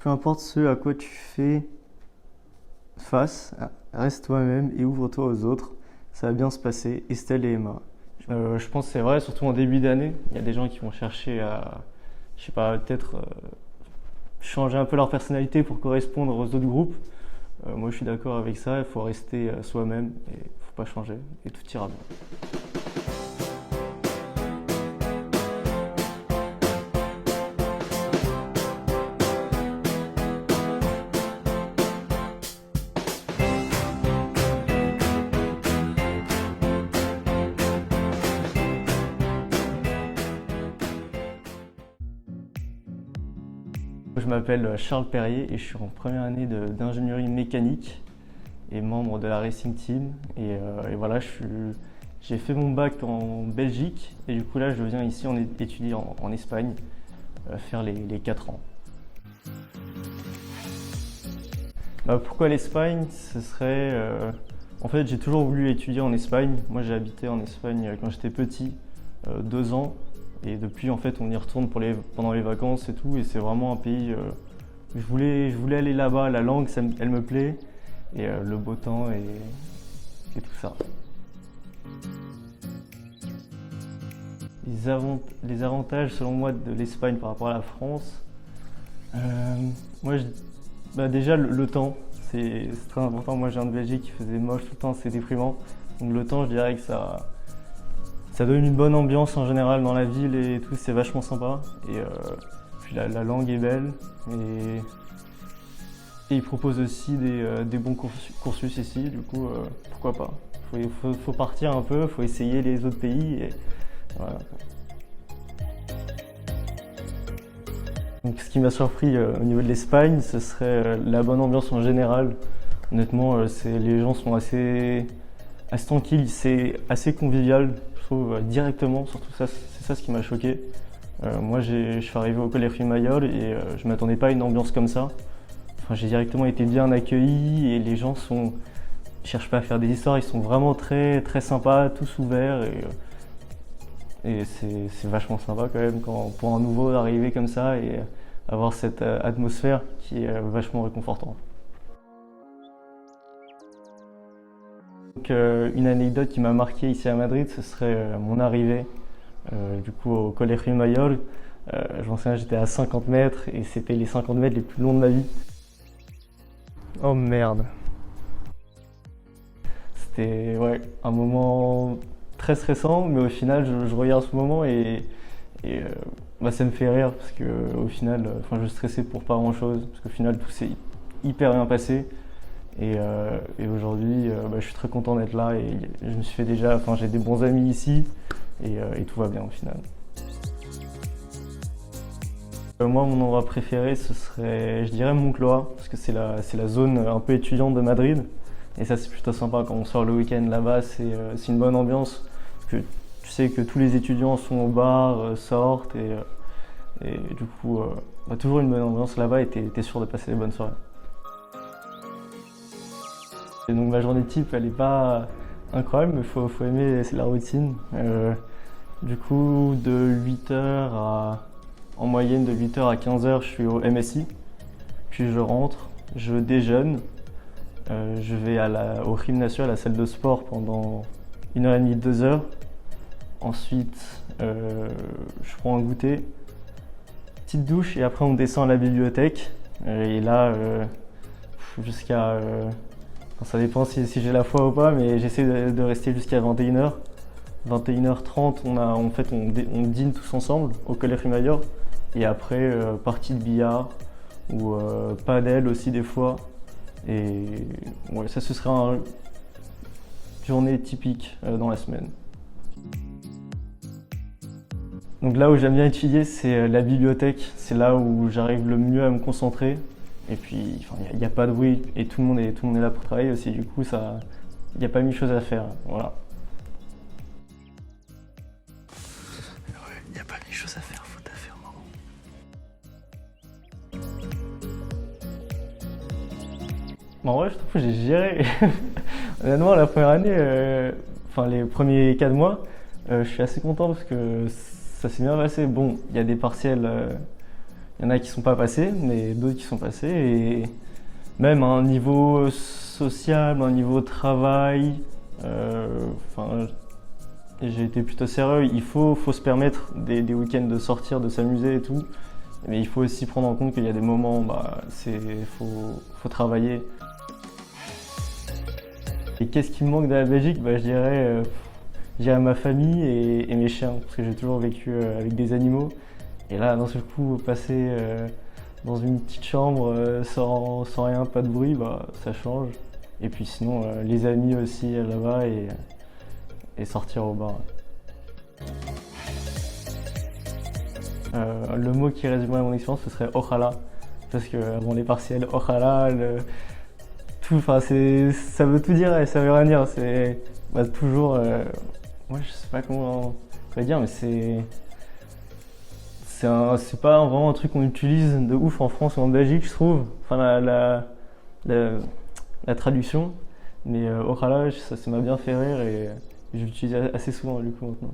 Peu importe ce à quoi tu fais face, reste toi-même et ouvre-toi aux autres. Ça va bien se passer. Estelle et Emma. Je pense que c'est vrai, surtout en début d'année. Il y a des gens qui vont chercher à, je sais pas, peut-être changer un peu leur personnalité pour correspondre aux autres groupes. Moi, je suis d'accord avec ça. Il faut rester soi-même et il faut pas changer et tout ira bien. Je m'appelle Charles Perrier et je suis en première année d'ingénierie mécanique et membre de la Racing Team. Et voilà, j'ai fait mon bac en Belgique et du coup là je viens ici étudier en Espagne, faire les 4 ans. Pourquoi l'Espagne? En fait, j'ai toujours voulu étudier en Espagne. Moi j'ai habité en Espagne quand j'étais petit, 2 ans. Et depuis, en fait, on y retourne pendant les vacances et tout. Et c'est vraiment un pays. Je voulais aller là-bas. La langue, elle me plaît. Et le beau temps et tout ça. Les avantages, selon moi, de l'Espagne par rapport à la France. Euh, moi, déjà, le temps. C'est très important. Moi, je viens de Belgique, il faisait moche tout le temps, c'est déprimant. Donc, le temps, je dirais que ça donne une bonne ambiance en général dans la ville et tout, c'est vachement sympa. Et puis la langue est belle et ils proposent aussi des bons cursus ici, du coup pourquoi pas. Faut partir un peu, faut essayer les autres pays et voilà. Donc, ce qui m'a surpris au niveau de l'Espagne, ce serait la bonne ambiance en général. Honnêtement, les gens sont assez tranquilles, c'est assez convivial. Directement, surtout ça, c'est ça ce qui m'a choqué. Moi, je suis arrivé au Colegio Mayor et je m'attendais pas à une ambiance comme ça. Enfin, j'ai directement été bien accueilli et les gens cherchent pas à faire des histoires, ils sont vraiment très très sympas, tous ouverts et c'est vachement sympa quand même pour un nouveau d'arriver comme ça et avoir cette atmosphère qui est vachement réconfortante. Donc, une anecdote qui m'a marqué ici à Madrid, ce serait mon arrivée du coup au Colegio Mayor. Je m'en souviens, j'étais à 50 mètres et c'était les 50 mètres les plus longs de ma vie. Oh merde. C'était un moment très stressant, mais au final, je regarde ce moment et ça me fait rire parce que au final, je stressais pour pas grand chose parce qu'au final, tout s'est hyper bien passé. Et aujourd'hui, je suis très content d'être là et je me suis fait j'ai des bons amis ici et tout va bien au final. Moi, mon endroit préféré, ce serait, je dirais, Moncloa, parce que c'est la zone un peu étudiante de Madrid. Et ça, c'est plutôt sympa quand on sort le week-end là-bas, c'est une bonne ambiance. Que tu sais que tous les étudiants sont au bar, sortent et du coup, toujours une bonne ambiance là-bas et t'es sûr de passer des bonnes soirées. Et donc ma journée type, elle est pas incroyable, mais faut aimer, c'est la routine. Du coup, en moyenne de 8h à 15h, je suis au MSI. Puis je rentre, je déjeune, je vais au gymnasio, à la salle de sport pendant 1h30, 2h. Ensuite, je prends un goûter, petite douche et après on descend à la bibliothèque. Et là, jusqu'à... ça dépend si j'ai la foi ou pas, mais j'essaie de rester jusqu'à 21h. 21h30, on dîne tous ensemble au Colegio Mayor. Et après, partie de billard ou padel aussi des fois. Et ça, ce serait une journée typique dans la semaine. Donc là où j'aime bien étudier, c'est la bibliothèque. C'est là où j'arrive le mieux à me concentrer. Et puis, il n'y a pas de bruit et tout le monde est là pour travailler aussi. Du coup, il n'y a pas mille choses à faire. Voilà. Il n'y a pas mille choses à faire, faut taffer un moment. En vrai, je trouve que j'ai géré. Honnêtement, la première année, les premiers 4 mois, je suis assez content parce que ça s'est bien passé. Bon, il y a des partiels Il y en a qui sont pas passés, mais d'autres qui sont passés. Et même à un niveau social, à un niveau travail, enfin, j'ai été plutôt sérieux. Il faut se permettre des week-ends de sortir, de s'amuser et tout. Mais il faut aussi prendre en compte qu'il y a des moments, faut travailler. Et qu'est-ce qui me manque de la Belgique? Je dirais ma famille et mes chiens, parce que j'ai toujours vécu avec des animaux. Et là, d'un seul coup, passer dans une petite chambre sans rien, pas de bruit, ça change. Et puis sinon, les amis aussi là-bas et sortir au bar. Le mot qui résumerait mon expérience, ce serait Ojalá. Parce que avant les partiels, Ojalá, tout, ça veut tout dire et ça veut rien dire. C'est toujours. Moi, je sais pas comment on va dire, mais c'est pas vraiment un truc qu'on utilise de ouf en France ou en Belgique, je trouve. Enfin, la traduction. Mais Ojalá, ça m'a bien fait rire et je l'utilise assez souvent du coup maintenant.